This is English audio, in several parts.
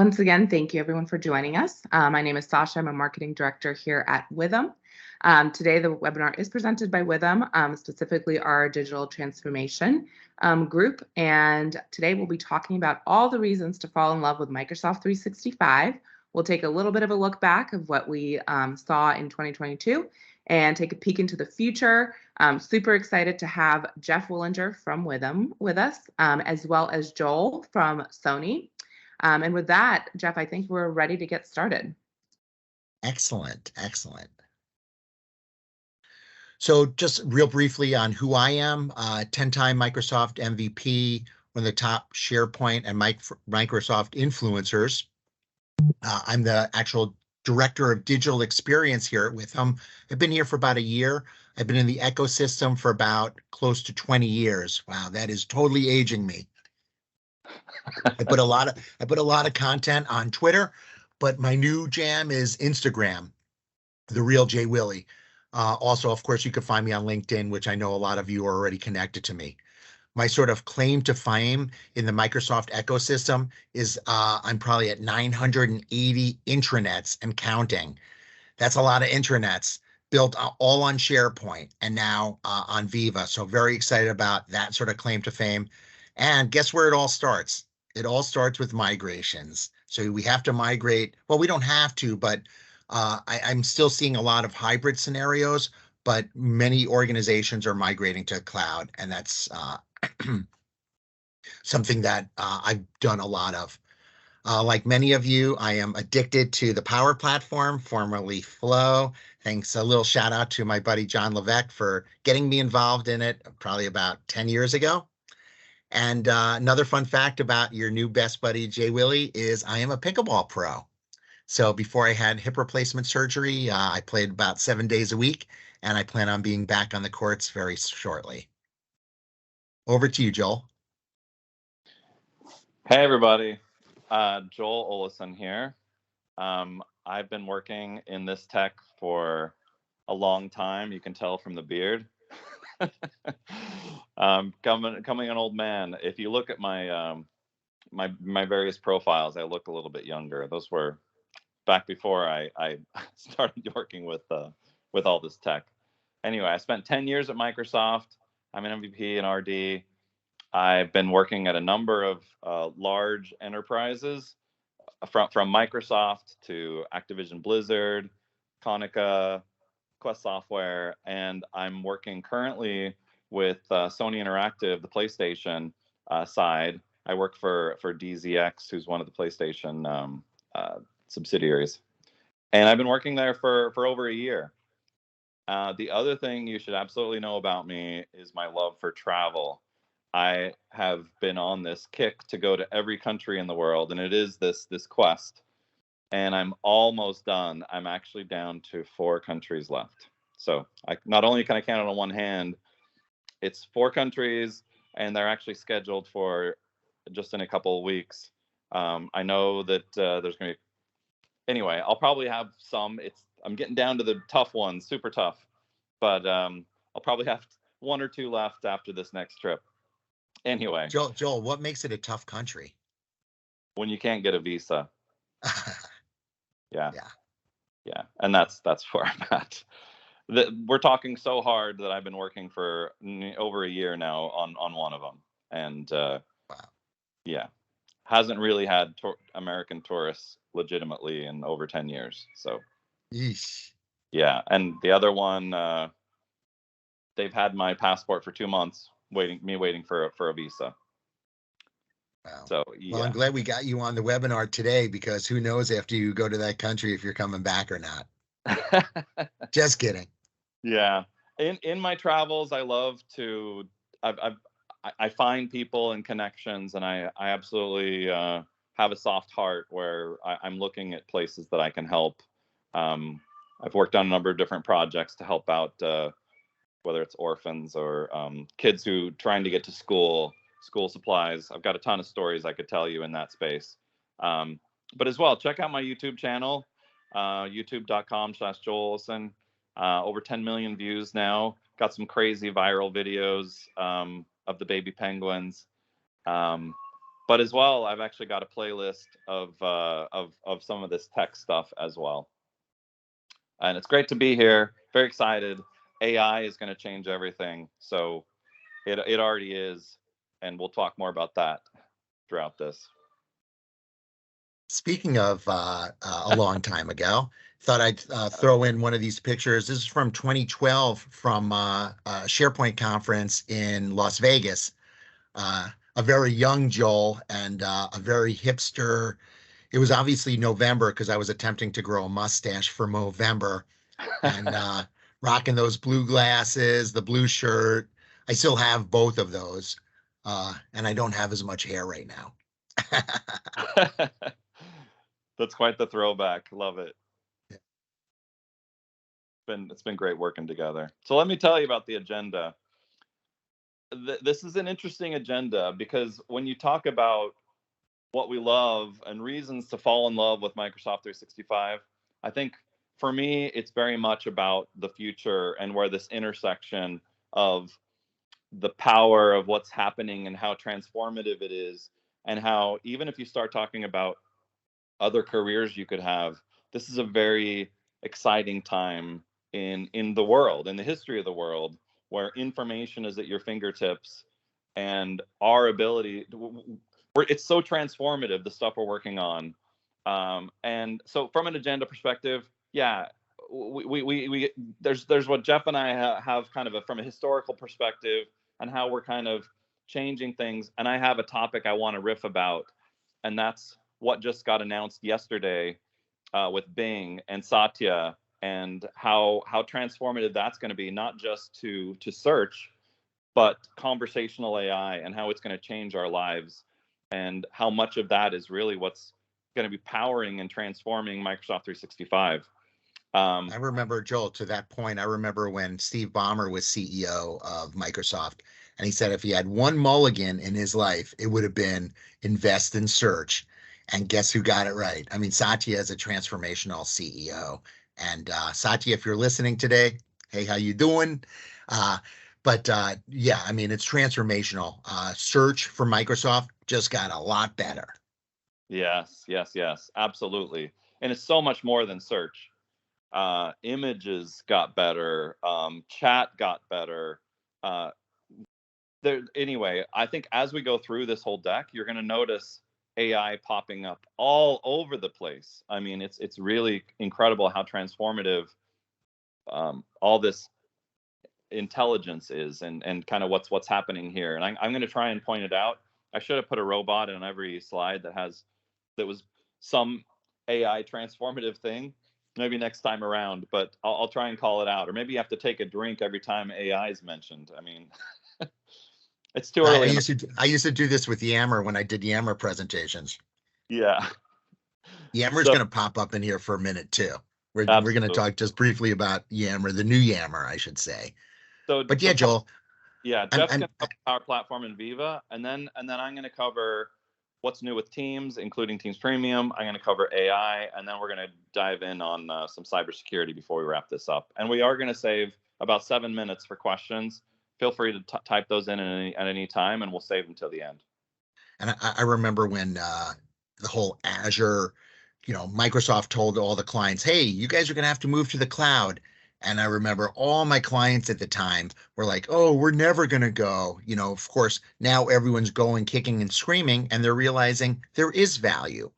Once again, thank you everyone for joining us. My name is Sasha. I'm a marketing director here at Withum. Today, the webinar is presented by Withum, specifically our digital transformation group. And today we'll be talking about all the reasons to fall in love with Microsoft 365. We'll take a little bit of a look back of what we saw in 2022 and take a peek into the future. Super excited to have Jeff Willinger from Withum with us, as well as Joel from Sony. And with that, Jeff, I think we're ready to get started. Excellent, excellent. So just real briefly on who I am, 10-time Microsoft MVP, one of the top SharePoint and Microsoft influencers. I'm the actual director of digital experience here at Withum. I've been here for about a year. I've been in the ecosystem for about close to 20 years. Wow, that is totally aging me. I put a lot of content on Twitter, but my new jam is Instagram, the real Jay Willie. Also, of course, you can find me on LinkedIn, which I know a lot of you are already connected to me. My sort of claim to fame in the Microsoft ecosystem is I'm probably at 980 intranets and counting. That's a lot of intranets built all on SharePoint and now on Viva. So very excited about that sort of claim to fame. And guess where it all starts? It all starts with migrations. So we have to migrate. Well, we don't have to, but I'm still seeing a lot of hybrid scenarios, but many organizations are migrating to cloud. And that's something that I've done a lot of. Like many of you, I am addicted to the Power Platform, formerly Flow. Thanks, a little shout out to my buddy John Levesque for getting me involved in it probably about 10 years ago. And another fun fact about your new best buddy, Jay Willie, is I am a pickleball pro. So before I had hip replacement surgery, I played about 7 days a week, and I plan on being back on the courts very shortly. Over to you, Joel. Hey, everybody. Joel Oleson here. I've been working in this tech for a long time. You can tell from the beard. Coming an old man. If you look at my my various profiles, I look a little bit younger. Those were back before I started working with all this tech. Anyway, I spent 10 years at Microsoft. I'm an MVP and RD. I've been working at a number of large enterprises, from Microsoft to Activision Blizzard, Konica, Quest Software, and I'm working currently with Sony Interactive, the PlayStation side. I work for DZX, who's one of the PlayStation subsidiaries, and I've been working there for over a year. The other thing you should absolutely know about me is my love for travel. I have been on this kick to go to every country in the world, and it is this quest. And I'm almost done. I'm actually down to 4 countries left. So not only can I count it on one hand, it's 4 countries, and they're actually scheduled for just in a couple of weeks. I know that there's going to be. Anyway, I'll probably have some. I'm getting down to the tough ones, super tough, but I'll probably have 1 or 2 left after this next trip. Anyway, Joel, what makes it a tough country? When you can't get a visa. Yeah, and that's where I'm at. We're talking so hard that I've been working for over a year now on one of them, and wow. Yeah, hasn't really had American tourists legitimately in over 10 years. So, yeesh. Yeah, and the other one, they've had my passport for 2 months, waiting for a visa. Wow. So, yeah. Well, I'm glad we got you on the webinar today, because who knows after you go to that country if you're coming back or not. Just kidding. Yeah. In my travels, I love to I find people and connections, and I absolutely have a soft heart where I'm looking at places that I can help. I've worked on a number of different projects to help out, whether it's orphans or kids who trying to get to school supplies. I've got a ton of stories I could tell you in that space. But as well, check out my YouTube channel, youtube.com/Joel Oleson. Over 10 million views now. Got some crazy viral videos of the baby penguins. But as well, I've actually got a playlist of some of this tech stuff as well. And it's great to be here. Very excited. AI is going to change everything. So it already is, and we'll talk more about that throughout this. Speaking of a long time ago, thought I'd throw in one of these pictures. This is from 2012 from a SharePoint conference in Las Vegas. A very young Joel and a very hipster. It was obviously November because I was attempting to grow a mustache for Movember and rocking those blue glasses, the blue shirt. I still have both of those, and I don't have as much hair right now. That's quite the throwback. Love it. It's been great working together. So let me tell you about the agenda. This is an interesting agenda because when you talk about what we love and reasons to fall in love with Microsoft 365, I think for me, it's very much about the future and where this intersection of the power of what's happening and how transformative it is, and how even if you start talking about other careers you could have, this is a very exciting time in the world, in the history of the world, where information is at your fingertips, and our ability it's so transformative, the stuff we're working on. And so from an agenda perspective, yeah, we there's what Jeff and I have kind of from a historical perspective and how we're kind of changing things. And I have a topic I want to riff about, and that's what just got announced yesterday with Bing and Satya, and how transformative that's going to be, not just to search, but conversational AI, and how it's going to change our lives, and how much of that is really what's going to be powering and transforming Microsoft 365. I remember, Joel, to that point, I remember when Steve Ballmer was CEO of Microsoft, and he said if he had one mulligan in his life, it would have been invest in search. And guess who got it right? I mean, Satya is a transformational CEO. And Satya, if you're listening today, hey, how you doing? But yeah, I mean, it's transformational. Search for Microsoft just got a lot better. Yes, absolutely. And it's so much more than search. Images got better, chat got better. Anyway, I think as we go through this whole deck, you're going to notice AI popping up all over the place. I mean, it's really incredible how transformative all this intelligence is, and kind of what's happening here. And I'm going to try and point it out. I should have put a robot in every slide that was some AI transformative thing. Maybe next time around, but I'll try and call it out. Or maybe you have to take a drink every time AI is mentioned. I mean, it's too early. I used to do this with Yammer when I did Yammer presentations. Yeah. Yammer's going to pop up in here for a minute too. We're going to talk just briefly about Yammer, the new Yammer, I should say. But yeah, Joel. Yeah, Jeff's going to cover Power Platform and Viva, and then I'm going to cover what's new with Teams, including Teams Premium. I'm going to cover AI, and then we're going to dive in on some cybersecurity before we wrap this up. And we are going to save about 7 minutes for questions. Feel free to type those in at any time, and we'll save them till the end. And I remember when the whole Azure, Microsoft told all the clients, hey, you guys are going to have to move to the cloud. And I remember all my clients at the time were like, oh, we're never going to go. Of course, now everyone's going, kicking and screaming, and they're realizing there is value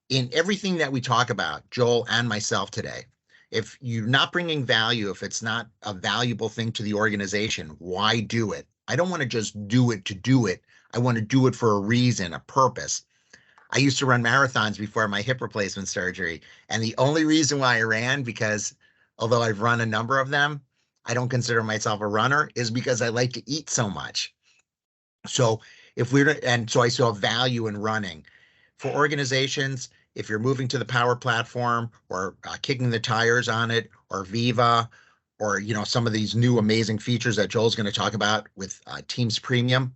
in everything that we talk about, Joel and myself today. If you're not bringing value, if it's not a valuable thing to the organization, why do it? I don't want to just do it to do it. I want to do it for a reason, a purpose. I used to run marathons before my hip replacement surgery. And the only reason why I ran, because although I've run a number of them, I don't consider myself a runner, is because I like to eat so much. So so I saw value in running. For organizations, if you're moving to the Power Platform or kicking the tires on it, or Viva, or some of these new amazing features that Joel's going to talk about with Teams Premium,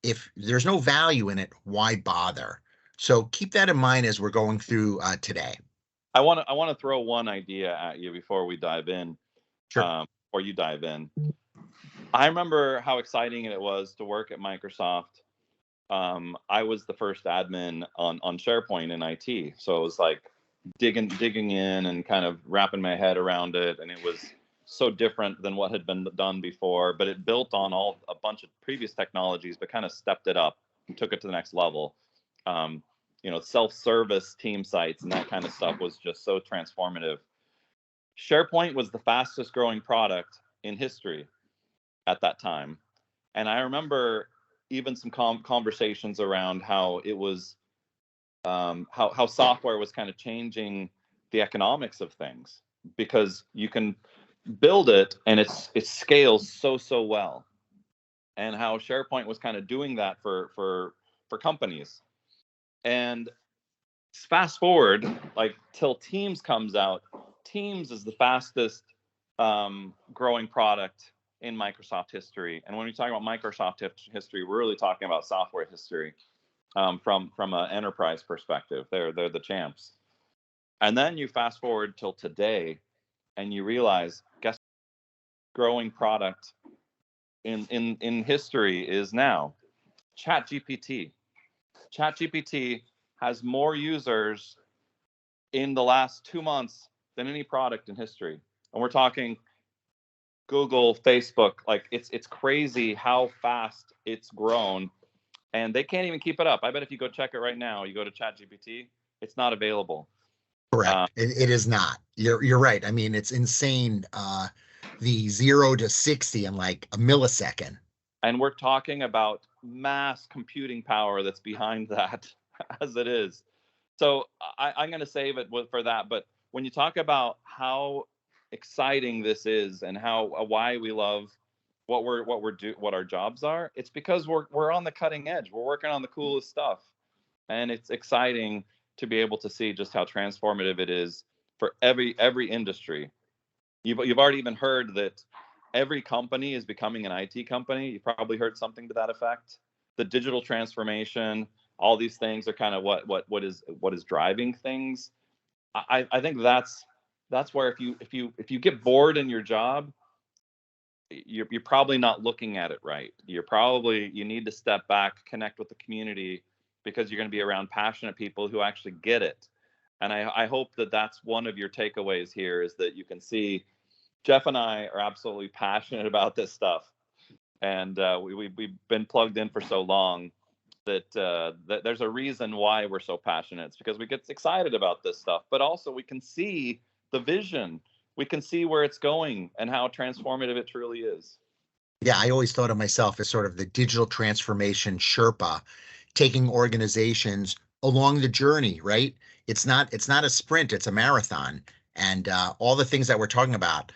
if there's no value in it, why bother? So keep that in mind as we're going through today. I want to throw one idea at you before we dive in. Sure. Or you dive in. I remember how exciting it was to work at Microsoft I was the first admin on SharePoint in IT. So it was like digging in and kind of wrapping my head around it. And it was so different than what had been done before, but it built on a bunch of previous technologies, but kind of stepped it up and took it to the next level. Self-service team sites and that kind of stuff was just so transformative. SharePoint was the fastest growing product in history at that time. And I remember even some conversations around how it was, how software was kind of changing the economics of things, because you can build it and it scales so well, and how SharePoint was kind of doing that for companies. And fast forward like till Teams comes out. Teams is the fastest growing product in Microsoft history. And when we talk about Microsoft history, we're really talking about software history from an enterprise perspective. They're the champs. And then you fast forward till today, and you realize, guess growing product in history is now ChatGPT. ChatGPT has more users in the last 2 months than any product in history. And we're talking Google, Facebook, like it's crazy how fast it's grown, and they can't even keep it up. I bet if you go check it right now, you go to ChatGPT, it's not available. Correct. It is not. You're right. I mean, it's insane. The 0 to 60 in like a millisecond. And we're talking about mass computing power that's behind that as it is. So I'm going to save it for that. But when you talk about how exciting this is and why we love what our jobs are, it's because we're on the cutting edge. We're working on the coolest stuff, and it's exciting to be able to see just how transformative it is for every industry. You've already even heard that every company is becoming an IT company. You probably heard something to that effect. The digital transformation, all these things are kind of what is driving things. I think that's where if you get bored in your job, you're probably not looking at it right. You need to step back, connect with the community, because you're going to be around passionate people who actually get it. And I hope that's one of your takeaways here, is that you can see Jeff and I are absolutely passionate about this stuff. And we've been plugged in for so long that there's a reason why we're so passionate. It's because we get excited about this stuff, but also we can see the vision. We can see where it's going and how transformative it truly is. Yeah, I always thought of myself as sort of the digital transformation Sherpa, taking organizations along the journey, right? It's not a sprint, it's a marathon. And all the things that we're talking about,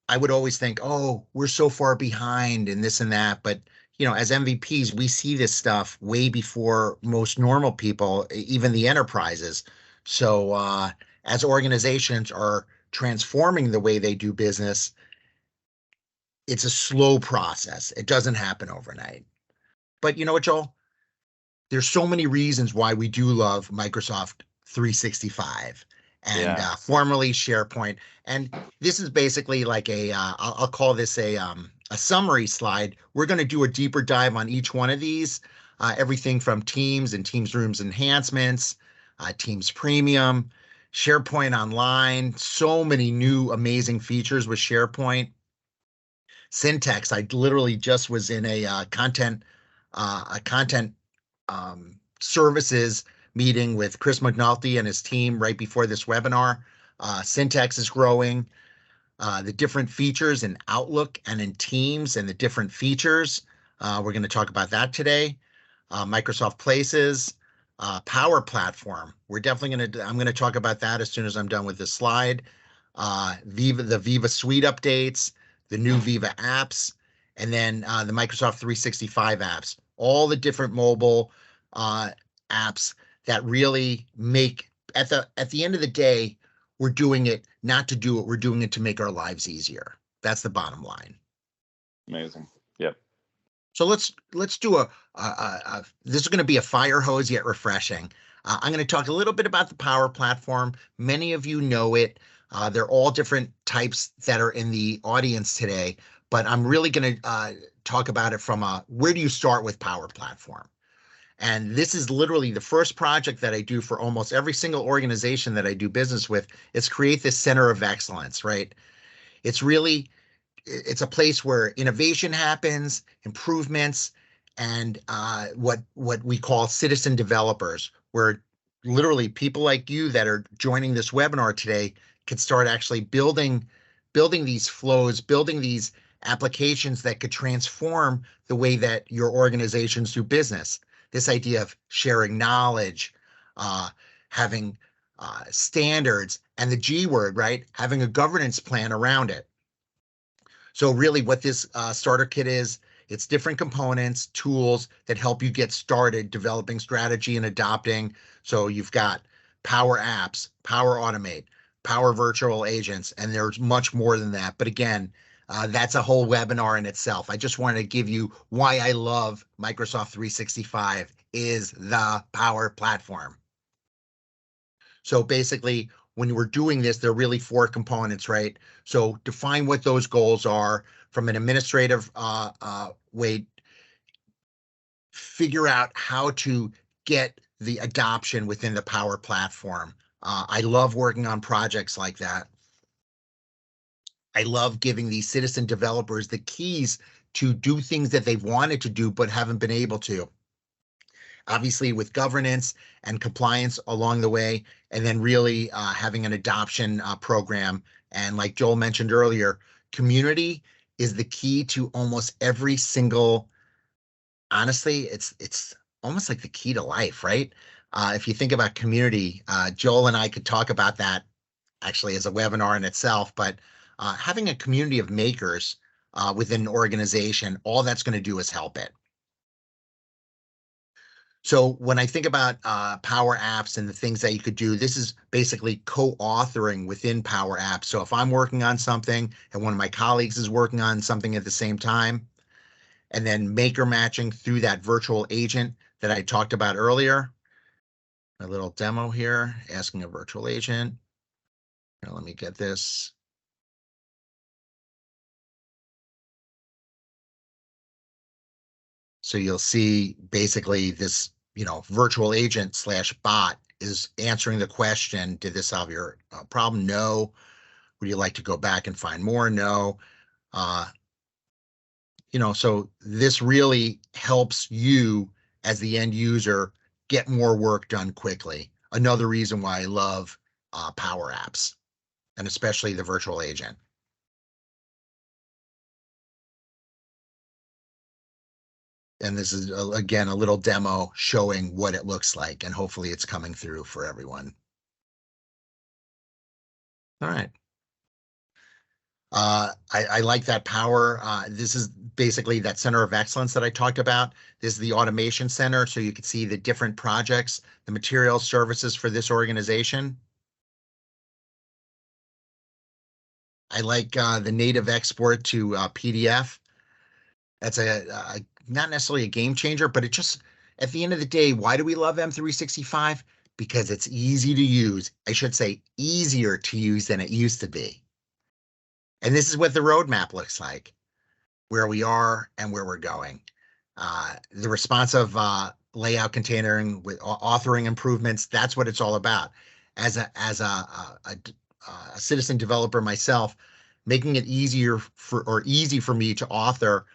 I would always think, oh, we're so far behind and this and that. But, as MVPs, we see this stuff way before most normal people, even the enterprises. So as organizations are transforming the way they do business, it's a slow process. It doesn't happen overnight. But you know what, Joel? There's so many reasons why we do love Microsoft 365 and formerly SharePoint. And this is basically like I'll call this a summary slide. We're going to do a deeper dive on each one of these, everything from Teams and Teams Rooms enhancements, Teams Premium, SharePoint Online, so many new amazing features with SharePoint. Syntax. I literally just was in a content services meeting with Chris McNulty and his team right before this webinar. Syntax is growing. The different features in Outlook and in Teams and the different features. We're going to talk about that today. Microsoft Places, Power Platform. I'm going to talk about that as soon as I'm done with this slide. Viva, the Viva Suite updates, the new Viva apps, and then the Microsoft 365 apps, all the different mobile apps that really make, at the end of the day, we're doing it not to do it, we're doing it to make our lives easier. That's the bottom line. Amazing. Yep. So let's do this is going to be a fire hose yet refreshing. I'm going to talk a little bit about the Power Platform. Many of you know it. They're all different types that are in the audience today, but I'm really going to talk about it from where do you start with Power Platform? And this is literally the first project that I do for almost every single organization that I do business with, is create this center of excellence, right? It's really, it's a place where innovation happens, improvements, and what we call citizen developers, where literally people like you that are joining this webinar today can start actually building these flows, building these applications that could transform the way that your organizations do business. This idea of sharing knowledge, having standards, and the G word, right? Having a governance plan around it. So really what this starter kit is, it's different components, tools that help you get started developing strategy and adopting. So you've got Power Apps, Power Automate, Power Virtual Agents, and there's much more than that. But again, that's a whole webinar in itself. I just wanted to give you why I love Microsoft 365 is the Power Platform. So basically, when we're doing this, there are really 4 components, right? So define what those goals are from an administrative way. Figure out how to get the adoption within the Power Platform. I love working on projects like that. I love giving these citizen developers the keys to do things that they've wanted to do but haven't been able to. Obviously with governance and compliance along the way, and then really having an adoption program. And like Joel mentioned earlier, community is the key to almost every single, honestly, it's almost like the key to life, right? If you think about community, Joel and I could talk about that actually as a webinar in itself, but having a community of makers within an organization, all that's going to do is help it. So when I think about Power Apps and the things that you could do, this is basically co-authoring within Power Apps. So if I'm working on something and one of my colleagues is working on something at the same time, and then maker matching through that virtual agent that I talked about earlier, a little demo here, asking a virtual agent. Now, let me get this. So you'll see basically this, virtual agent / bot is answering the question, did this solve your problem? No. Would you like to go back and find more? No. So this really helps you as the end user get more work done quickly. Another reason why I love Power Apps, and especially the virtual agent. And this is, again, a little demo showing what it looks like, and hopefully it's coming through for everyone. All right. I like that power. This is basically that center of excellence that I talked about. This is the automation center, so you can see the different projects, the materials, services for this organization. I like the native export to PDF. That's not necessarily a game changer, but it just, at the end of the day, why do we love M365? Because it's easy to use. I should say easier to use than it used to be. And this is what the roadmap looks like, where we are and where we're going. The responsive layout containering with authoring improvements, that's what it's all about. As a citizen developer myself, making it easy for me to author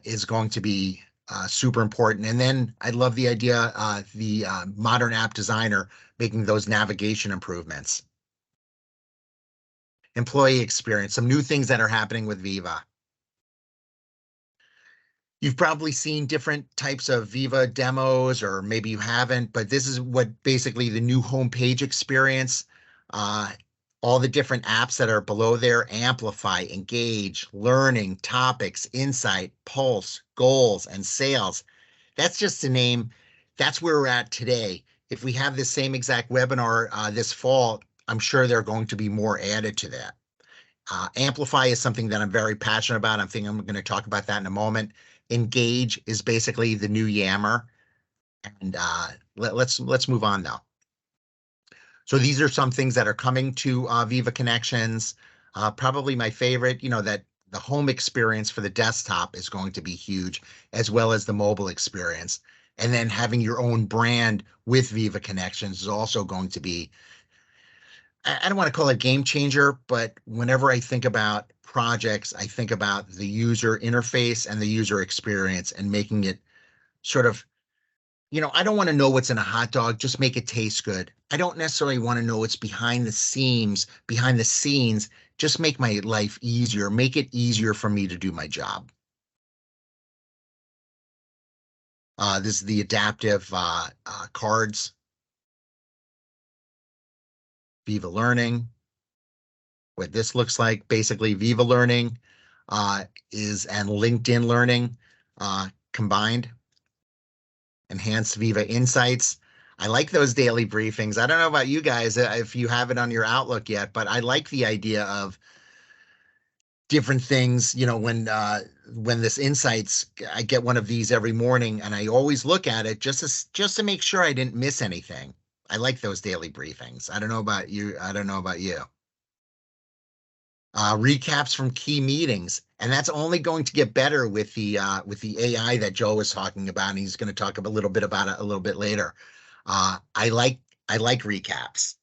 is going to be super important. And then I love the idea, the modern app designer making those navigation improvements. Employee experience, some new things that are happening with Viva. You've probably seen different types of Viva demos, or maybe you haven't, but this is what basically the new homepage experience, all the different apps that are below there: Amplify, Engage, Learning, Topics, Insight, Pulse, Goals, and Sales. That's just to name, that's where we're at today. If we have this same exact webinar this fall, I'm sure there are going to be more added to that. Amplify is something that I'm very passionate about. I'm going to talk about that in a moment. Engage is basically the new Yammer. And let's move on now. So these are some things that are coming to Viva Connections. Probably my favorite, that the home experience for the desktop is going to be huge, as well as the mobile experience. And then having your own brand with Viva Connections is also going to be, I don't want to call it a game changer, but whenever I think about projects, I think about the user interface and the user experience and making it sort of, I don't want to know what's in a hot dog, just make it taste good. I don't necessarily want to know what's behind the scenes, just make my life easier, make it easier for me to do my job. This is the adaptive cards. Viva Learning. What this looks like, basically Viva Learning is and LinkedIn Learning combined. Enhanced Viva Insights. I like those daily briefings. I don't know about you guys if you have it on your Outlook yet, but I like the idea of different things. When this Insights, I get one of these every morning, and I always look at it just to make sure I didn't miss anything. I like those daily briefings. I don't know about you. Recaps from key meetings, and that's only going to get better with the AI that Joe was talking about, and he's going to talk a little bit about it a little bit later. I like recaps.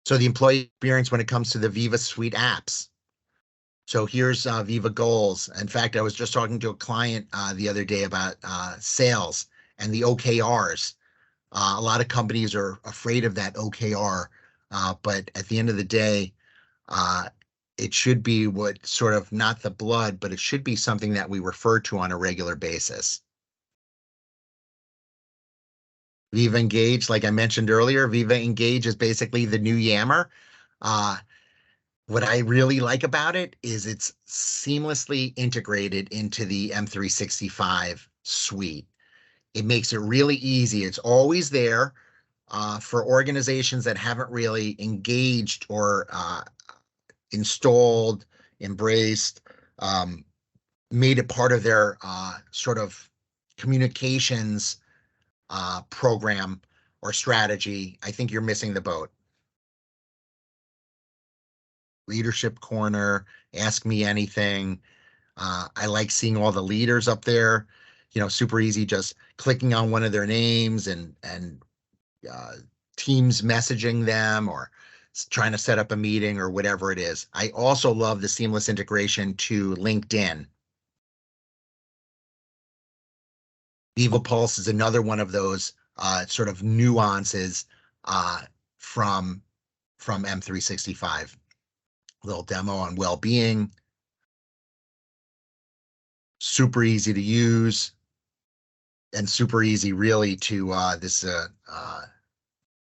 So the employee experience when it comes to the Viva Suite apps. So here's Viva Goals. In fact, I was just talking to a client the other day about sales and the OKRs. A lot of companies are afraid of that OKR, but at the end of the day, it should be what sort of not the blood, but it should be something that we refer to on a regular basis. Viva Engage, like I mentioned earlier, Viva Engage is basically the new Yammer. What I really like about it is it's seamlessly integrated into the M365 suite. It makes it really easy. It's always there for organizations that haven't really engaged or installed, embraced, made it part of their sort of communications program or strategy. I think you're missing the boat. Leadership Corner, Ask Me Anything. I like seeing all the leaders up there, super easy, just clicking on one of their names and Teams messaging them or trying to set up a meeting or whatever it is. I also love the seamless integration to LinkedIn. Viva Pulse is another one of those sort of nuances from M365. Little demo on well-being. Super easy to use and super easy really to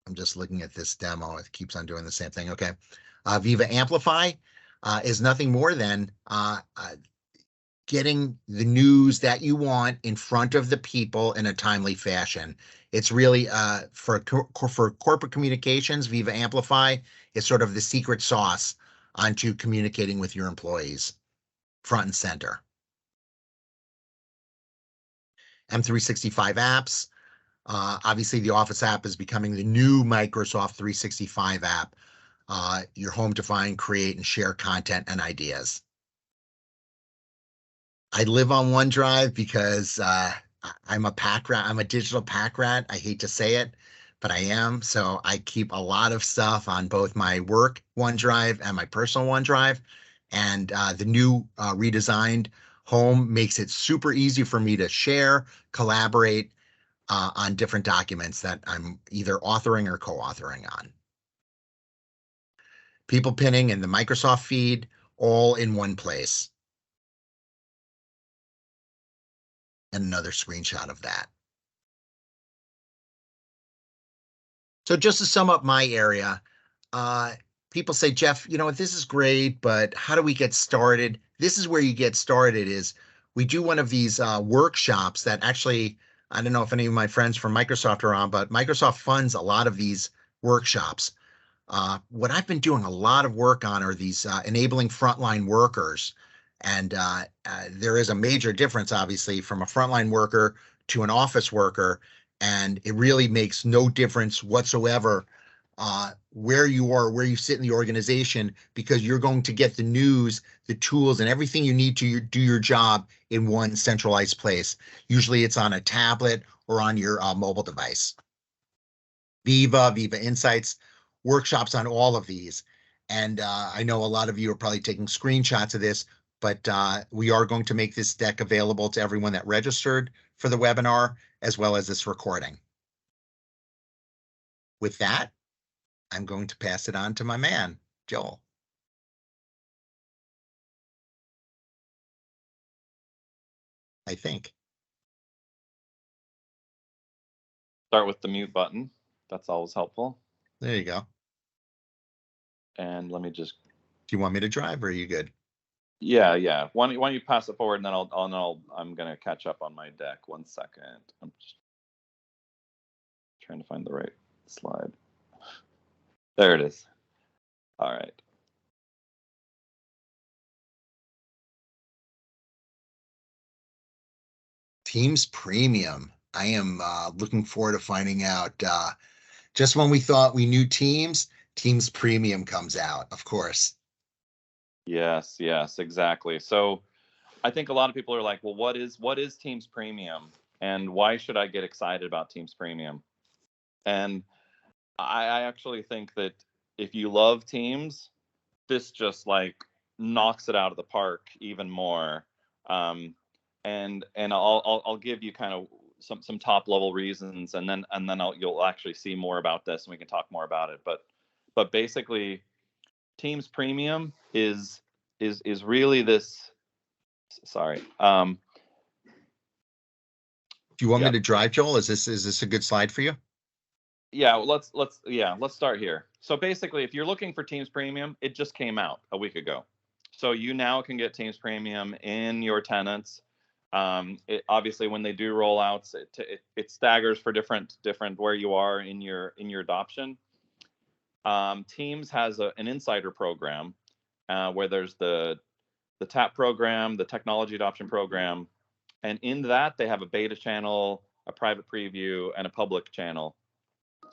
I'm just looking at this demo. It keeps on doing the same thing. Okay. Viva Amplify is nothing more than getting the news that you want in front of the people in a timely fashion. It's really for corporate communications, Viva Amplify is sort of the secret sauce onto communicating with your employees, front and center. M365 apps. Obviously, the Office app is becoming the new Microsoft 365 app. Your home to find, create, and share content and ideas. I live on OneDrive because I'm a pack rat. I'm a digital pack rat. I hate to say it, but I am. So I keep a lot of stuff on both my work OneDrive and my personal OneDrive. And the new redesigned home makes it super easy for me to share, collaborate on different documents that I'm either authoring or co-authoring on. People pinning and the Microsoft feed all in one place. And another screenshot of that. So just to sum up my area, people say, Jeff, this is great, but how do we get started? This is where you get started is we do one of these workshops that actually, I don't know if any of my friends from Microsoft are on, but Microsoft funds a lot of these workshops. What I've been doing a lot of work on are these enabling frontline workers. And there is a major difference, obviously, from a frontline worker to an office worker. And it really makes no difference whatsoever where you are, where you sit in the organization, because you're going to get the news, the tools, and everything you need to do your job in one centralized place. Usually it's on a tablet or on your mobile device. Viva Insights, workshops on all of these. And I know a lot of you are probably taking screenshots of this, but we are going to make this deck available to everyone that registered for the webinar, as well as this recording. With that, I'm going to pass it on to my man, Joel. I think. Start with the mute button. That's always helpful. There you go. And let me just. Do you want me to drive, or are you good? Yeah. Why don't you pass it forward, and then I'm gonna catch up on my deck. 1 second. I'm just trying to find the right slide. There it is. All right. Teams Premium. I am looking forward to finding out. Just when we thought we knew Teams, Teams Premium comes out, of course. Yes, exactly. So I think a lot of people are like, well, what is Teams Premium, and why should I get excited about Teams Premium? And I actually think that if you love Teams, this just like knocks it out of the park even more. And I'll give you kind of some top level reasons, and then you'll actually see more about this, and we can talk more about it. But basically, Teams Premium is really this. Sorry. Do you want me to drive, Joel? Is this a good slide for you? Yeah, let's start here. So basically, if you're looking for Teams Premium, it just came out a week ago. So you now can get Teams Premium in your tenants. It obviously, when they do rollouts, it staggers for different where you are in your adoption. Teams has an insider program where there's the TAP program, the technology adoption program, and in that they have a beta channel, a private preview, and a public channel.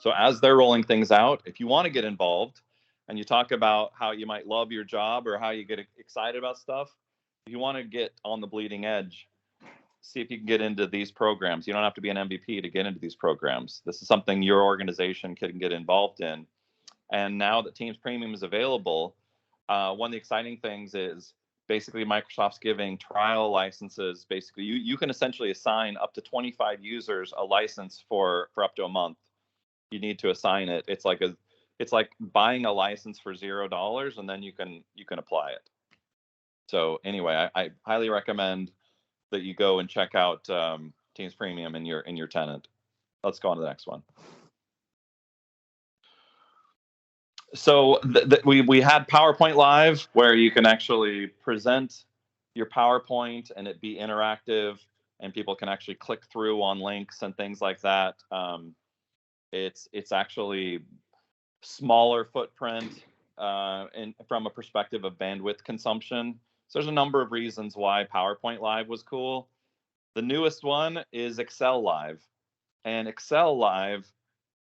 So as they're rolling things out, if you want to get involved and you talk about how you might love your job or how you get excited about stuff, if you want to get on the bleeding edge, see if you can get into these programs. You don't have to be an MVP to get into these programs. This is something your organization can get involved in. And now that Teams Premium is available, one of the exciting things is basically Microsoft's giving trial licenses. Basically, you can essentially assign up to 25 users a license for up to a month. You need to assign it. It's like buying a license for $0, and then you can apply it. So anyway, I highly recommend that you go and check out Teams Premium in your tenant. Let's go on to the next one. So we had PowerPoint Live, where you can actually present your PowerPoint and it be interactive, and people can actually click through on links and things like that. It's actually smaller footprint and from a perspective of bandwidth consumption. So there's a number of reasons why PowerPoint Live was cool. The newest one is Excel Live. And Excel Live,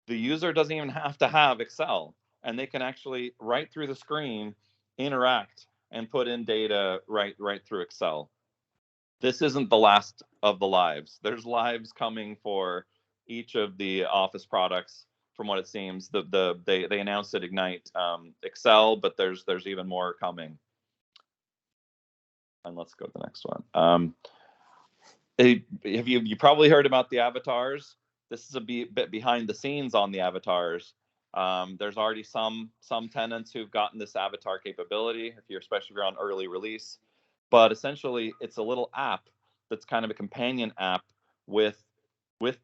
the user doesn't even have to have Excel, and they can actually, right through the screen, interact and put in data right through Excel. This isn't the last of the lives. There's lives coming for each of the Office products. From what it seems, they announced at Ignite Excel, but there's even more coming. And let's go to the next one. Have you probably heard about the avatars? This is a bit behind the scenes on the avatars. There's already some tenants who've gotten this avatar capability, especially if you're on early release. But essentially, it's a little app that's kind of a companion app with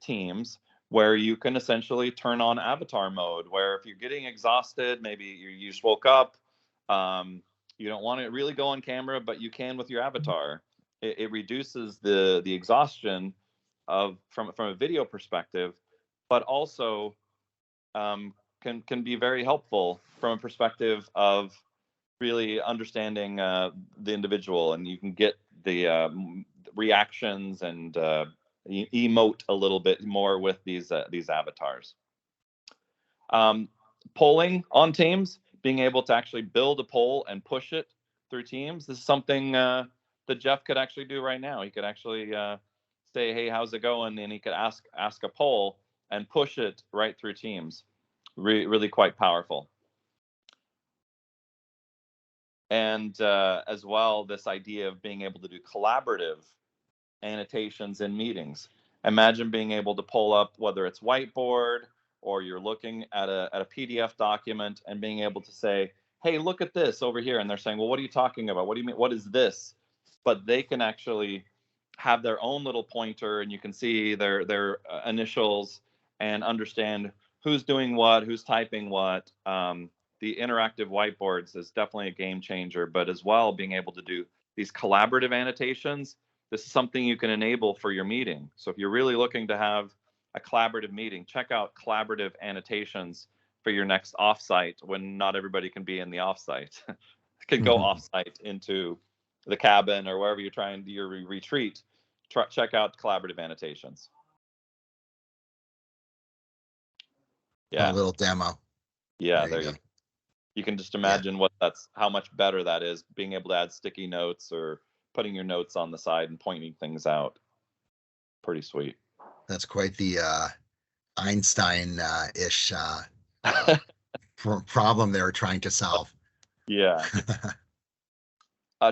Teams, where you can essentially turn on avatar mode, where if you're getting exhausted, maybe you just woke up, you don't want to really go on camera, but you can with your avatar. It reduces the exhaustion from a video perspective, but also can be very helpful from a perspective of really understanding the individual, and you can get the reactions and emote a little bit more with these avatars. polling on Teams, being able to actually build a poll and push it through Teams. This is something that Jeff could actually do right now. He could actually say, "Hey, how's it going?" And he could ask a poll and push it right through Teams. Really quite powerful. And as well, this idea of being able to do collaborative annotations in meetings. Imagine being able to pull up, whether it's whiteboard or you're looking at a PDF document, and being able to say, "Hey, look at this over here." And they're saying, "Well, what are you talking about? What do you mean? What is this?" But they can actually have their own little pointer, and you can see their initials and understand who's doing what, who's typing what. The interactive whiteboards is definitely a game changer, but as well, being able to do these collaborative annotations, this is something you can enable for your meeting. So if you're really looking to have a collaborative meeting, check out collaborative annotations for your next offsite when not everybody can be in the offsite. Can go offsite into the cabin or wherever you're trying to your retreat. Check out collaborative annotations. Yeah. A little demo. Yeah, there you go. You can just imagine how much better that is, being able to add sticky notes or putting your notes on the side and pointing things out. Pretty sweet. That's quite the Einstein-ish problem they were trying to solve. Yeah.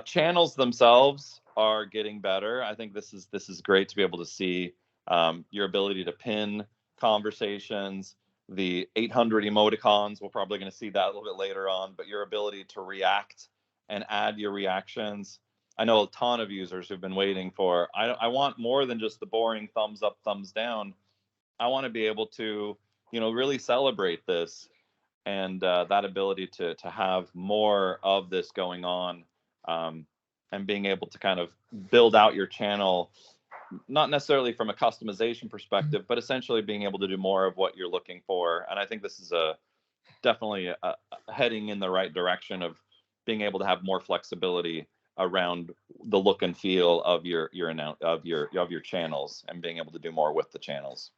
Channels themselves are getting better. I think this is great to be able to see your ability to pin conversations. The 800 emoticons, we're probably going to see that a little bit later on, but your ability to react and add your reactions. I know a ton of users who've been waiting for, I want more than just the boring thumbs up, thumbs down. I want to be able to, really celebrate this, and that ability to have more of this going on, and being able to kind of build out your channel, not necessarily from a customization perspective, but essentially being able to do more of what you're looking for. And I think this is definitely heading in the right direction of being able to have more flexibility around the look and feel of your channels, and being able to do more with the channels.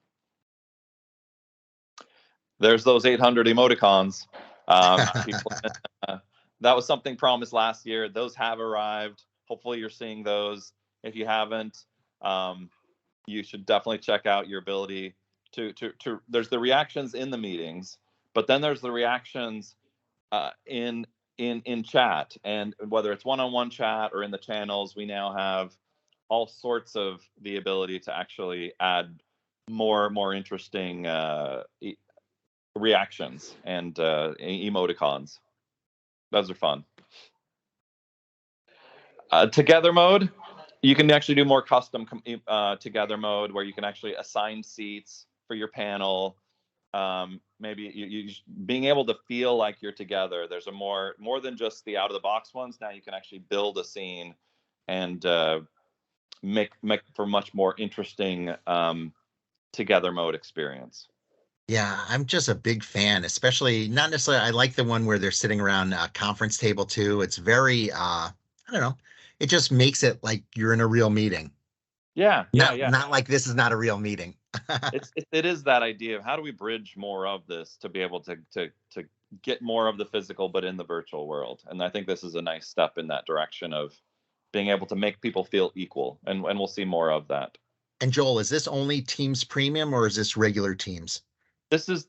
There's those 800 emoticons. That was something promised last year. Those have arrived. Hopefully you're seeing those. If you haven't, you should definitely check out your ability to there's the reactions in the meetings, but then there's the reactions in chat, and whether it's one-on-one chat or in the channels, we now have all sorts of the ability to actually add more interesting reactions and emoticons. Those are fun. Together mode, you can actually do more custom together mode, where you can actually assign seats for your panel. Maybe you being able to feel like you're together. There's a more than just the out of the box ones. Now you can actually build a scene and make for much more interesting together mode experience. Yeah, I'm just a big fan, especially not necessarily. I like the one where they're sitting around a conference table too. It's very, I don't know. It just makes it like you're in a real meeting. Yeah. Not like this is not a real meeting. It is that idea of how do we bridge more of this to be able to get more of the physical, but in the virtual world. And I think this is a nice step in that direction of being able to make people feel equal. And we'll see more of that. And Joel, is this only Teams Premium or is this regular Teams? This is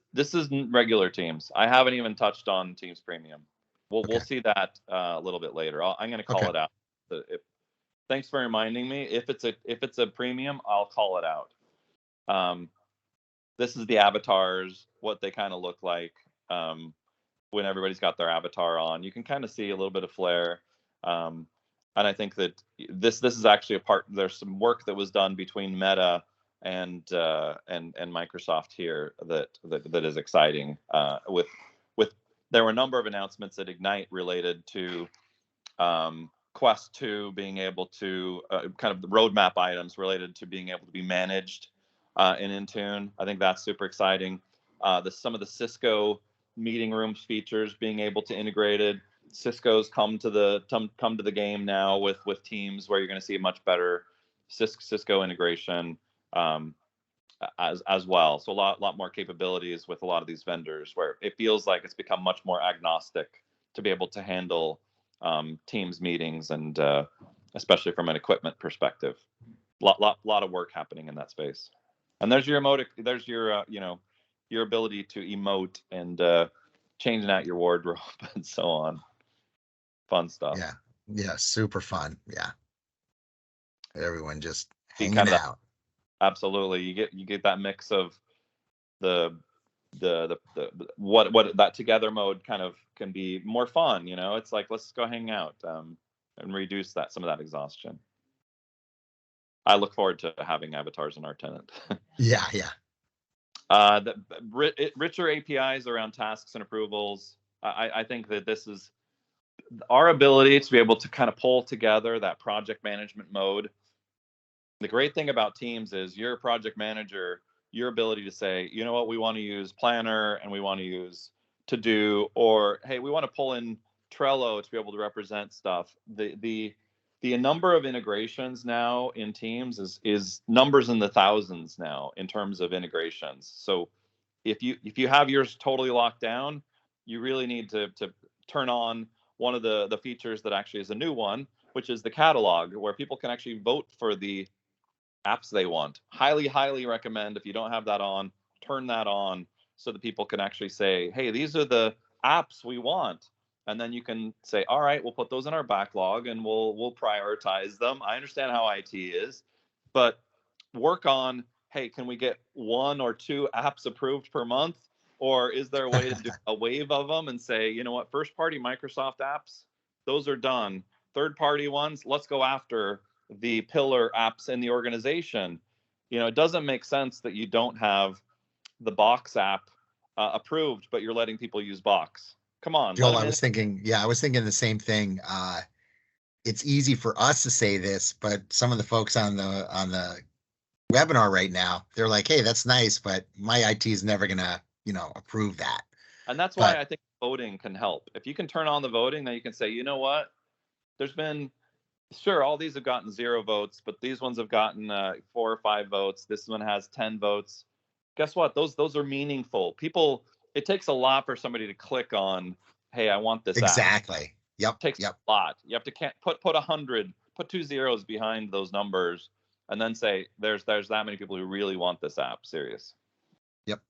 regular Teams. I haven't even touched on Teams Premium. We'll see that a little bit later. I'm going to call it out. Thanks for reminding me. If it's a premium, I'll call it out. This is the avatars, what they kind of look like when everybody's got their avatar on. You can kind of see a little bit of flair. And I think that this is actually a part. There's some work that was done between Meta and Microsoft here that is exciting. With there were a number of announcements at Ignite related to Quest 2 being able to kind of the roadmap items related to being able to be managed in Intune. I think that's super exciting. Some of the Cisco meeting rooms features being able to integrated. Cisco's come to the game now with Teams, where you're going to see a much better Cisco integration. as well. So a lot more capabilities with a lot of these vendors, where it feels like it's become much more agnostic to be able to handle Teams meetings, and especially from an equipment perspective. Lot of work happening in that space. And there's your emotic, there's your your ability to emote and changing out your wardrobe and so on. Fun stuff. Yeah, super fun. Yeah, everyone just Be hanging kind of out. Absolutely, you get that mix of the what that together mode kind of can be more fun. It's like, let's go hang out and reduce some of that exhaustion. I look forward to having avatars in our tenant. Yeah. The richer APIs around tasks and approvals. I think that this is our ability to be able to kind of pull together that project management mode. The great thing about Teams is you're a project manager, your ability to say, you know what, we want to use Planner and we want to use To Do, or hey, we want to pull in Trello to be able to represent stuff. The number of integrations now in Teams is numbers in the thousands now in terms of integrations. So if you have yours totally locked down, you really need to turn on one of the features that actually is a new one, which is the catalog, where people can actually vote for the apps they want. Highly recommend, if you don't have that on, turn that on so that people can actually say, hey, these are the apps we want. And then you can say, all right, we'll put those in our backlog and we'll prioritize them. I understand how IT is, but work on, hey, can we get 1 or 2 apps approved per month? Or is there a way to do a wave of them and say, you know what, first party Microsoft apps, those are done. Third party ones, let's go after the pillar apps in the organization. It doesn't make sense that you don't have the Box app approved, but you're letting people use Box. Come on. Joel, I was thinking the same thing. It's easy for us to say this, but some of the folks on the webinar right now, they're like, hey, that's nice, but my IT is never gonna, approve that. And that's why I think voting can help. If you can turn on the voting, then you can say, you know what, there's been, sure, all these have gotten 0 votes, but these ones have gotten 4 or 5 votes. This one has 10 votes. Guess what? Those are meaningful. People, it takes a lot for somebody to click on, hey, I want this exactly. app. Yep. It takes a lot. You have to put 100, put 2 zeros behind those numbers, and then say there's that many people who really want this app. Serious. Yep.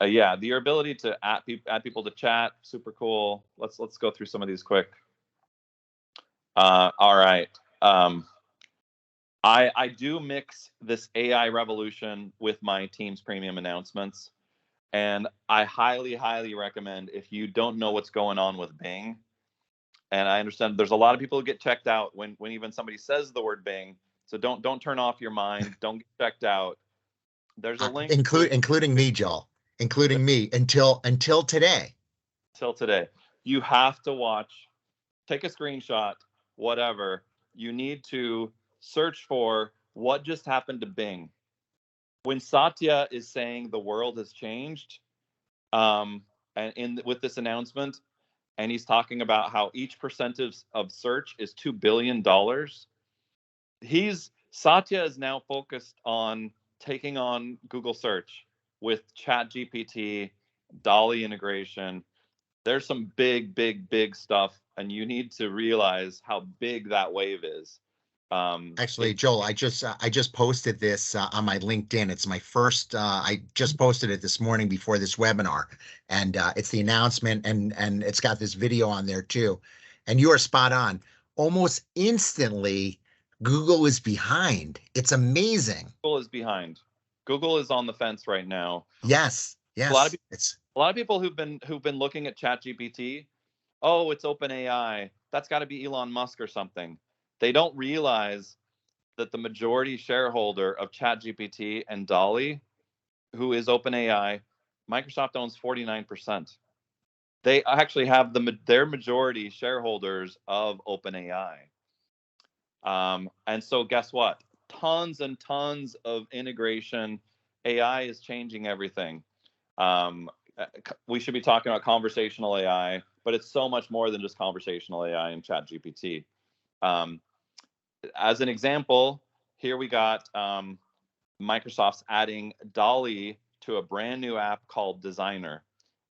Yeah, your ability to add people to chat, super cool. Let's go through some of these quick. All right. I do mix this AI revolution with my Teams premium announcements, and I highly recommend, if you don't know what's going on with Bing, and I understand there's a lot of people who get checked out when even somebody says the word Bing, so don't turn off your mind, don't get checked out. There's a link, including me, Joel, including me until today. Till today, you have to watch, take a screenshot, whatever. You need to search for what just happened to Bing. When Satya is saying the world has changed, and with this announcement, and he's talking about how each percentage of search is $2 billion. Satya is now focused on taking on Google search with ChatGPT, DALL-E integration. There's some big stuff, and you need to realize how big that wave is. Actually, Joel, I just posted this on my LinkedIn. It's my first. I just posted it this morning before this webinar, and it's the announcement, and it's got this video on there too. And you are spot on. Almost instantly, Google is behind. It's amazing. Google is behind. Google is on the fence right now. Yes. A lot of people who've been looking at ChatGPT. Oh, it's OpenAI. That's got to be Elon Musk or something. They don't realize that the majority shareholder of ChatGPT and DALL-E, who is OpenAI, Microsoft owns 49%. They actually have their majority shareholders of OpenAI. And so guess what? Tons and tons of integration. AI is changing everything. We should be talking about conversational AI, but it's so much more than just conversational AI and ChatGPT. As an example, here we got Microsoft's adding DALL-E to a brand new app called Designer.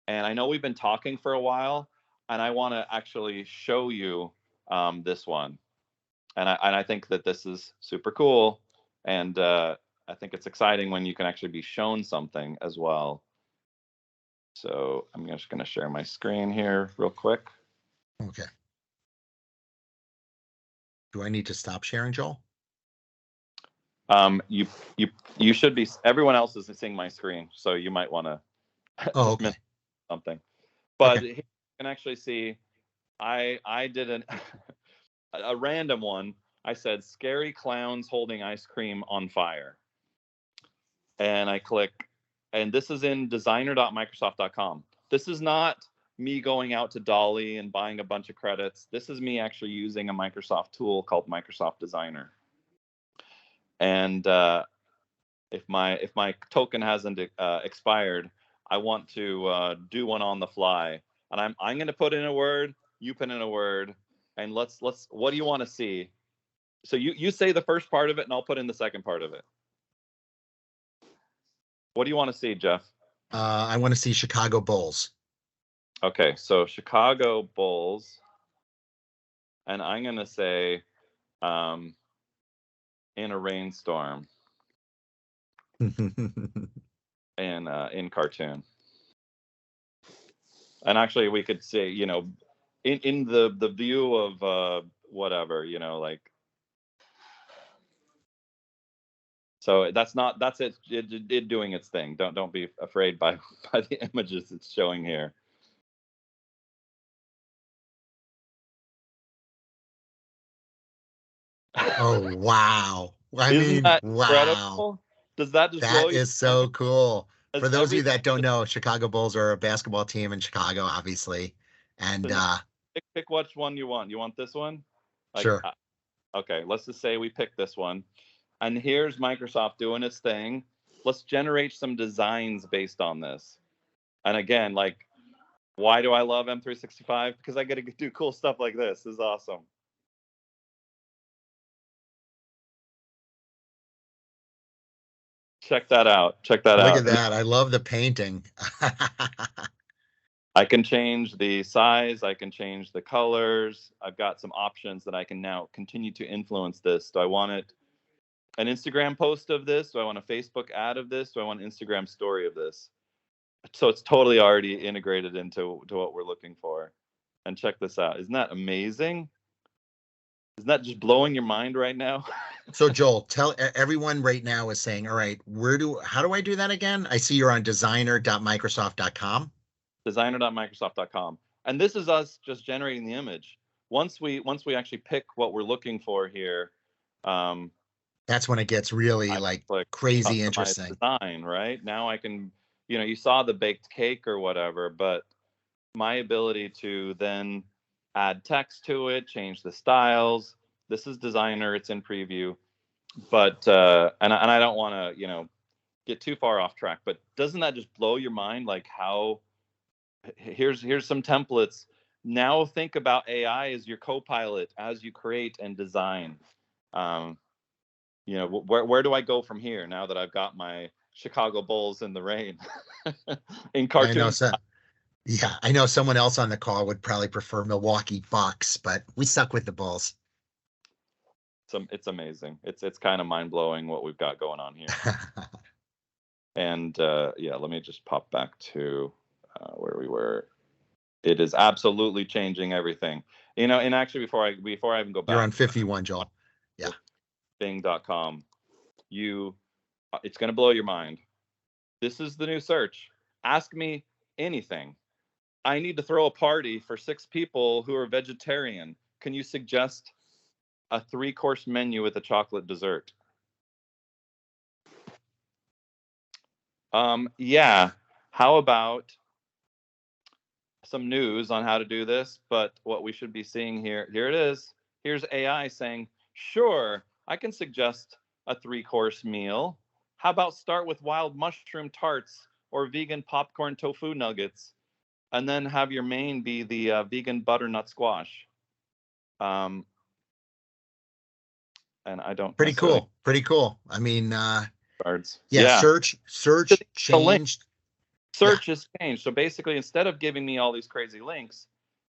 And I know we've been talking for a while, and I want to actually show you this one. And I think that this is super cool. And I think it's exciting when you can actually be shown something as well. So I'm just going to share my screen here real quick. Okay. Do I need to stop sharing, Joel? You should be. Everyone else is seeing my screen, so you might want to okay. miss something. But Okay. here you can actually see I did a random one. I said scary clowns holding ice cream on fire, and I click, and this is in designer.microsoft.com. This is not me going out to DALL-E and buying a bunch of credits. This is me actually using a Microsoft tool called Microsoft Designer. And if my token hasn't expired, I want to do one on the fly. And I'm going to put in a word, you put in a word, and let's what do you want to see? So you say the first part of it, and I'll put in the second part of it. What do you want to see, Jeff? I want to see Chicago Bulls. Okay, so Chicago Bulls, and I'm going to say in a rainstorm in cartoon. And actually we could say, you know, in the view of whatever, you know, like, so that's it doing its thing. Don't be afraid by the images it's showing here. Oh, wow. I Isn't mean, that wow. incredible? Does that just blow That you? is so cool. For those of you that don't everything know, Chicago Bulls are a basketball team in Chicago, obviously. And pick which one you want. You want this one? Like, sure. Okay, let's just say we pick this one. And here's Microsoft doing its thing. Let's generate some designs based on this. And again, like, why do I love M365? Because I get to do cool stuff like this. This is awesome. Check that out. Check that out. Look at that. I love the painting. I can change the size. I can change the colors. I've got some options that I can now continue to influence this. Do I want it an Instagram post of this? Do I want a Facebook ad of this? Do I want an Instagram story of this? So it's totally already integrated into what we're looking for. And check this out. Isn't that amazing? Isn't that just blowing your mind right now? So Joel, tell everyone right now is saying, all right, how do I do that again? I see you're on designer.microsoft.com. Designer.microsoft.com. And this is us just generating the image. Once we actually pick what we're looking for here, that's when it gets really like crazy interesting. Design, right? Now I can, you know, you saw the baked cake or whatever, but my ability to then add text to it, change the styles. This is Designer, it's in preview. But and I don't want to, you know, get too far off track, but doesn't that just blow your mind? Like, how here's some templates. Now think about AI as your co-pilot as you create and design. You know, where do I go from here now that I've got my Chicago Bulls in the rain in cartoon? I know someone else on the call would probably prefer Milwaukee Bucks, but we stuck with the Bulls. It's amazing. It's kind of mind blowing what we've got going on here. And yeah, let me just pop back to where we were. It is absolutely changing everything. You know, and actually before I even go back, you're on 51, Joel. Yeah. Bing.com. It's going to blow your mind. This is the new search. Ask me anything. I need to throw a party for 6 people who are vegetarian. Can you suggest a 3-course menu with a chocolate dessert? Yeah. How about some news on how to do this? But what we should be seeing here it is. Here's AI saying, sure, I can suggest a 3-course meal. How about start with wild mushroom tarts or vegan popcorn tofu nuggets, and then have your main be the vegan butternut squash. and I don't Pretty necessarily cool. Pretty cool. I mean, cards. yeah, search The link. changed. Search has changed. So basically, instead of giving me all these crazy links,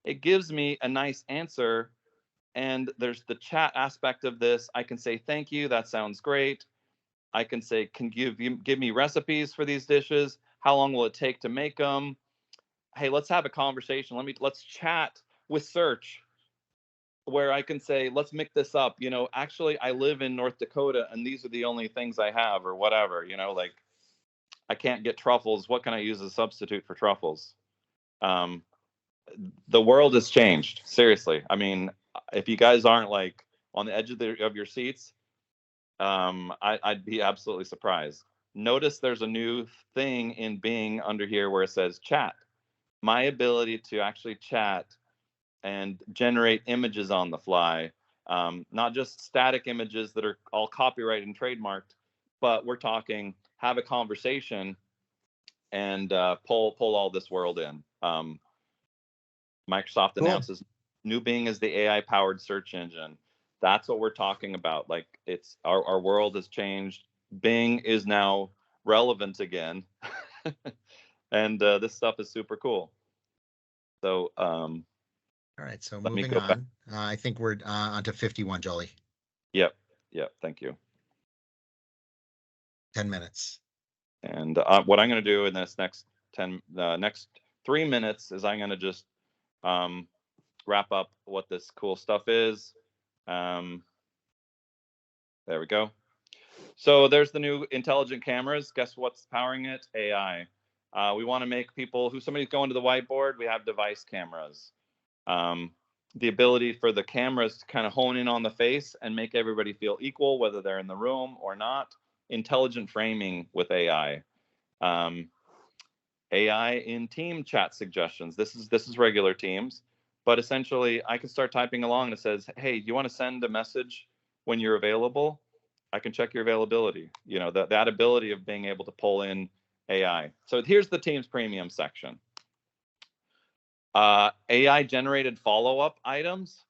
it gives me a nice answer. And there's the chat aspect of this. I can say, thank you. That sounds great. I can say, can you give me recipes for these dishes? How long will it take to make them? Hey, let's have a conversation. Let's chat with search, where I can say, let's mix this up. You know, actually, I live in North Dakota and these are the only things I have, or whatever, you know, like I can't get truffles. What can I use as a substitute for truffles? Um, the world has changed. Seriously. I mean, if you guys aren't like on the edge of your seats, I'd be absolutely surprised. Notice there's a new thing in Bing under here where it says chat. My ability to actually chat and generate images on the fly, not just static images that are all copyrighted and trademarked, but we're talking have a conversation and pull all this world in. Microsoft announces new Bing is the AI powered search engine. That's what we're talking about. Like it's our world has changed. Bing is now relevant again. And this stuff is super cool. So all right, so let me moving go back. on. I think we're on to 51, Jolie. Yep. Thank you. 10 minutes. And what I'm going to do in this next 3 minutes is I'm going to just wrap up what this cool stuff is. There we go. So there's the new intelligent cameras. Guess what's powering it? AI. We want to make people somebody's going to the whiteboard. We have device cameras. The ability for the cameras to kind of hone in on the face and make everybody feel equal, whether they're in the room or not. Intelligent framing with AI. AI in team chat suggestions. This is regular Teams, but essentially I can start typing along and it says, hey, do you want to send a message when you're available? I can check your availability. You know, that ability of being able to pull in AI. So here's the Teams Premium section. AI generated follow-up items.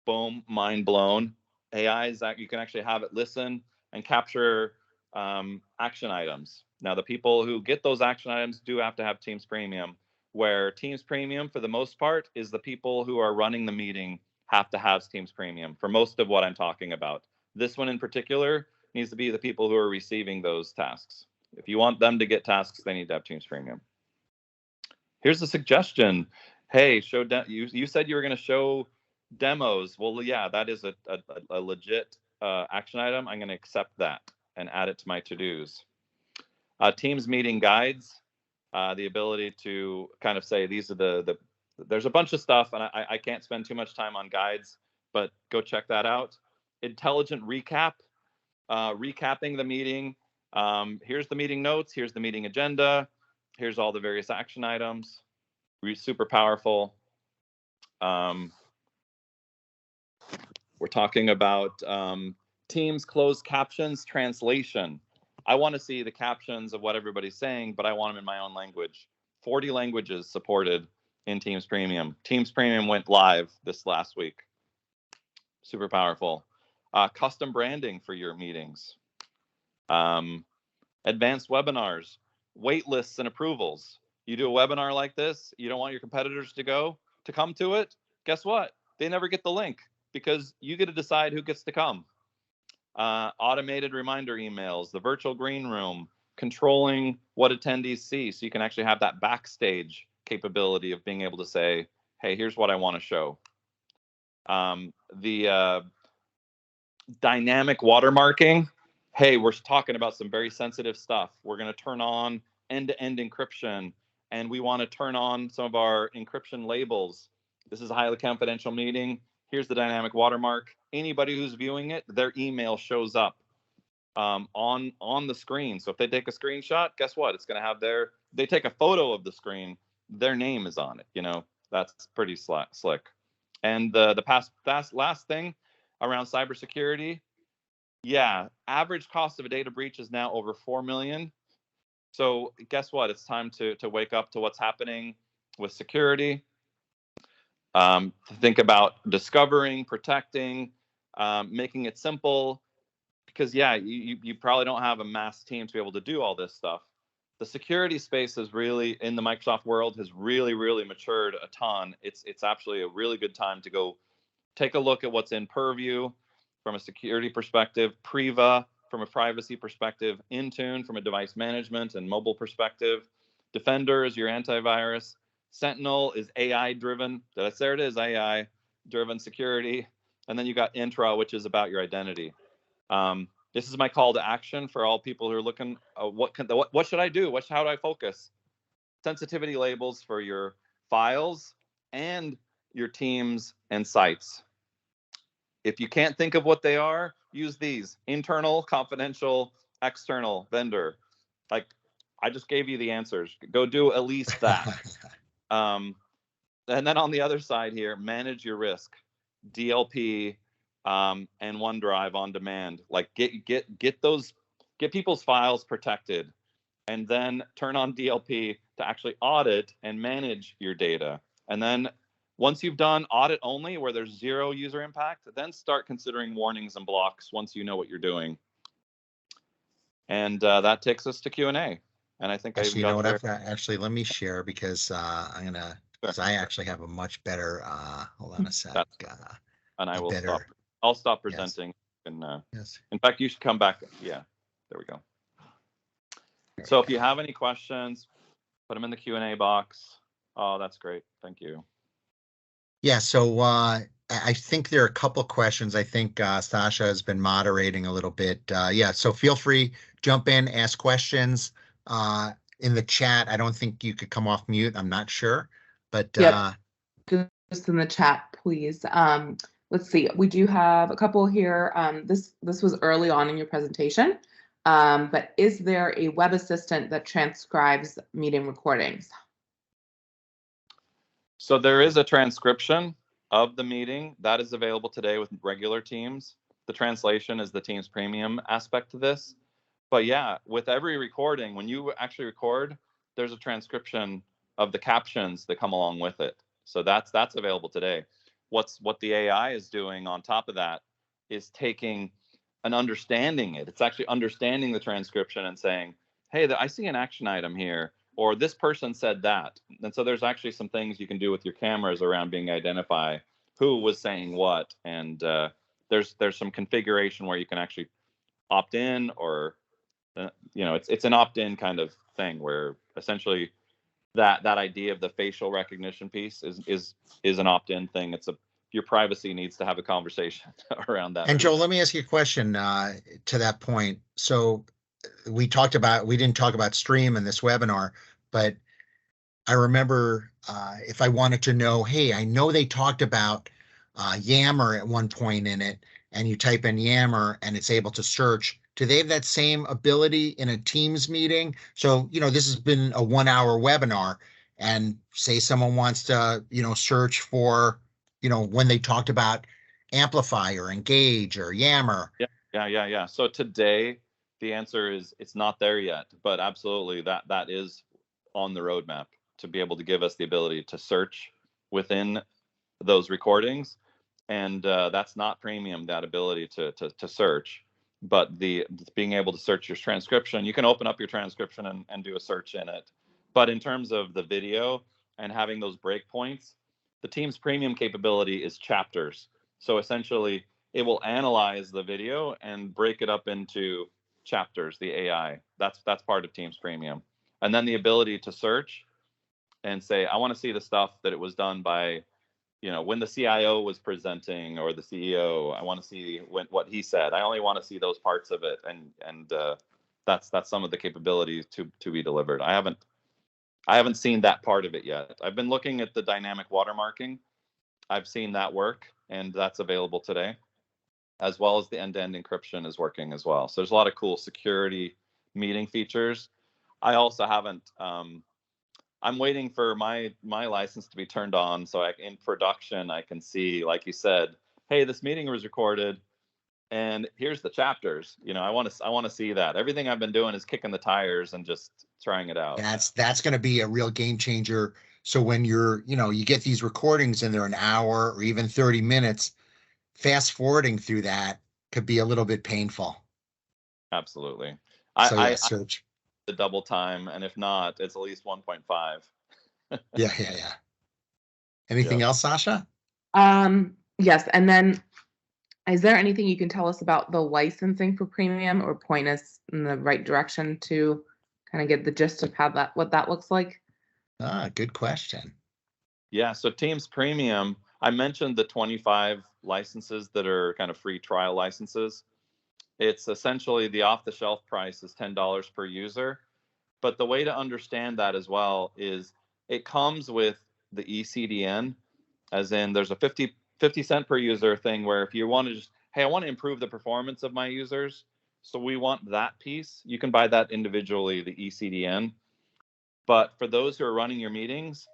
Boom, mind blown. AI is that you can actually have it listen and capture action items. Now, the people who get those action items do have to have Teams Premium, where Teams Premium, for the most part, is the people who are running the meeting have to have Teams Premium for most of what I'm talking about. This one in particular needs to be the people who are receiving those tasks. If you want them to get tasks, they need to have Teams Premium. Here's a suggestion. Hey, you said you were going to show demos. Well, yeah, that is a legit action item. I'm going to accept that and add it to my to-dos. Teams meeting guides, the ability to kind of say these are there's a bunch of stuff, and I can't spend too much time on guides, but go check that out. Intelligent recap, recapping the meeting. Here's the meeting notes. Here's the meeting agenda. Here's all the various action items. Super powerful. We're talking about Teams closed captions translation. I want to see the captions of what everybody's saying, but I want them in my own language. 40 languages supported in Teams Premium. Teams Premium went live this last week. Super powerful. Custom branding for your meetings. Advanced webinars, wait lists and approvals. You do a webinar like this, you don't want your competitors to come to it. Guess what? They never get the link because you get to decide who gets to come. Automated reminder emails, the virtual green room, controlling what attendees see. So you can actually have that backstage capability of being able to say, hey, here's what I want to show. The dynamic watermarking. Hey, we're talking about some very sensitive stuff. We're going to turn on end-to-end encryption, and we want to turn on some of our encryption labels. This is a highly confidential meeting. Here's the dynamic watermark. Anybody who's viewing it, their email shows up on the screen. So if they take a screenshot, guess what? It's going to have they take a photo of the screen, their name is on it. You know, that's pretty slick. And the last thing around cybersecurity, yeah, average cost of a data breach is now over $4 million. So guess what? It's time to wake up to what's happening with security. To think about discovering, protecting, making it simple, because yeah, you probably don't have a mass team to be able to do all this stuff. The security space is really, in the Microsoft world, has really, really matured a ton. It's actually a really good time to go take a look at what's in Purview from a security perspective, Priva from a privacy perspective, Intune from a device management and mobile perspective, Defender is your antivirus, Sentinel is AI-driven. There it is, AI-driven security. And then you got Intra, which is about your identity. This is my call to action for all people who are looking. What should I do? How do I focus? Sensitivity labels for your files and your teams and sites. If you can't think of what they are, use these: internal, confidential, external, vendor. Like, I just gave you the answers. Go do at least that. And then on the other side here, manage your risk. DLP and OneDrive on demand. Like, get people's files protected, and then turn on DLP to actually audit and manage your data. And then once you've done audit only, where there's zero user impact, then start considering warnings and blocks once you know what you're doing. And that takes us to Q&A. And I think actually, you know what? Actually, let me share, because I'm gonna. Because I actually have a much better. Hold on a sec. And I will stop. I'll stop presenting. Yes. And yes. In fact, you should come back. Yeah, there we go. So if you have any questions, put them in the Q&A box. Oh, that's great. Thank you. Yeah, so I think there are a couple questions. I think Sasha has been moderating a little bit. Yeah, so feel free, jump in, ask questions in the chat. I don't think you could come off mute. I'm not sure, but yep. Just in the chat, please. Let's see. We do have a couple here. This was early on in your presentation, but is there a web assistant that transcribes meeting recordings? So there is a transcription of the meeting that is available today with regular Teams. The translation is the Teams Premium aspect to this. But yeah, with every recording, when you actually record, there's a transcription of the captions that come along with it. So that's available today. What the AI is doing on top of that is taking and understanding it. It's actually understanding the transcription and saying, hey, I see an action item here, or this person said that. And so there's actually some things you can do with your cameras around being identify who was saying what. And there's some configuration where you can actually opt in, or it's an opt-in kind of thing where essentially that idea of the facial recognition piece is an opt-in thing. Your privacy needs to have a conversation around that. And Joe, let me ask you a question to that point. So we didn't talk about stream in this webinar, but I remember if I wanted to know, hey, I know they talked about Yammer at one point in it, and you type in Yammer and it's able to search. Do they have that same ability in a Teams meeting? So, this has been a 1-hour webinar, and say someone wants to, search for, when they talked about Amplify or Engage or Yammer. Yeah. So today, the answer is it's not there yet, but absolutely that is on the roadmap to be able to give us the ability to search within those recordings. And that's not premium, that ability to search, but being able to search your transcription. You can open up your transcription and do a search in it. But in terms of the video and having those breakpoints, the Teams Premium capability is chapters. So essentially, it will analyze the video and break it up into chapters, the AI. That's part of Teams Premium. And then the ability to search and say, I want to see the stuff that it was done by, when the CIO was presenting, or the CEO. I want to see what he said. I only want to see those parts of it. And that's some of the capabilities to be delivered. I haven't seen that part of it yet. I've been looking at the dynamic watermarking. I've seen that work, and that's available today, as well as the end-to-end encryption is working as well. So there's a lot of cool security meeting features. I also haven't, I'm waiting for my license to be turned on, so in production I can see, like you said, hey, this meeting was recorded, and here's the chapters. I want to see that. Everything I've been doing is kicking the tires and just trying it out. That's going to be a real game changer. So when you get these recordings and they're an hour or even 30 minutes, fast forwarding through that could be a little bit painful. Absolutely. So yeah, I search. the double time, and if not, it's at least 1.5. Yeah. Anything else, Sasha? Yes, and then is there anything you can tell us about the licensing for premium or point us in the right direction to kind of get the gist of what that looks like? Good question. Yeah, so Teams Premium, I mentioned the 25 licenses that are kind of free trial licenses. It's essentially the off-the-shelf price is $10 per user. But the way to understand that as well is it comes with the ECDN, as in there's a 50 cent per user thing where if you want to just, hey, I want to improve the performance of my users, so we want that piece, you can buy that individually, the ECDN. But for those who are running your meetings,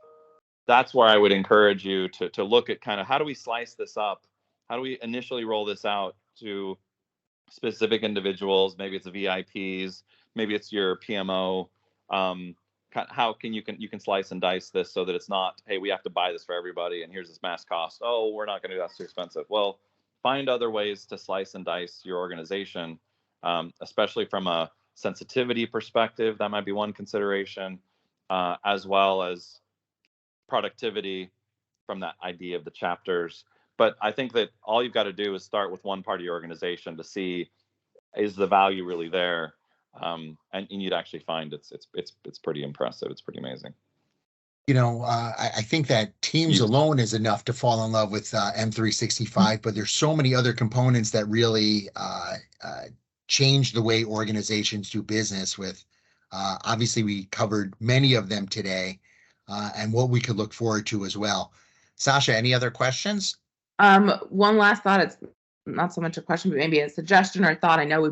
that's where I would encourage you to look at kind of how do we slice this up? How do we initially roll this out to specific individuals? Maybe it's VIPs, maybe it's your PMO. How can you can slice and dice this so that it's not, hey, we have to buy this for everybody and here's this mass cost. Oh, we're not going to do that, it's too expensive. Well, find other ways to slice and dice your organization, especially from a sensitivity perspective. That might be one consideration, as well as productivity from that idea of the chapters. But I think that all you've got to do is start with one part of your organization to see, is the value really there? And you'd actually find it's pretty impressive. It's pretty amazing. I think that Teams alone is enough to fall in love with M365, but there's so many other components that really change the way organizations do business with. Obviously, we covered many of them today, and what we could look forward to as well. Sasha, any other questions? One last thought. It's not so much a question, but maybe a suggestion or thought. I know we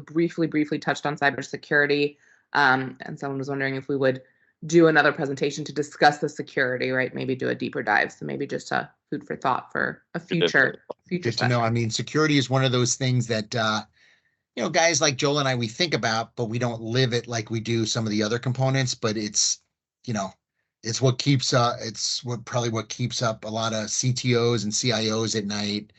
briefly touched on cybersecurity, and someone was wondering if we would do another presentation to discuss the security, right? Maybe do a deeper dive. So maybe just a food for thought for a future Good to know. I mean, security is one of those things that guys like Joel and I, we think about, but we don't live it like we do some of the other components. But it's what keeps what keeps up a lot of CTOs and CIOs at night,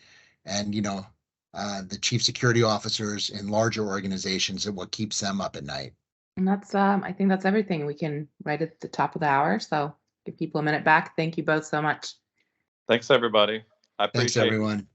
and the chief security officers in larger organizations, and what keeps them up at night. And that's I think that's everything. We can right at the top of the hour, so give people a minute back. Thank you both so much. Thanks everybody. I appreciate Thanks everyone.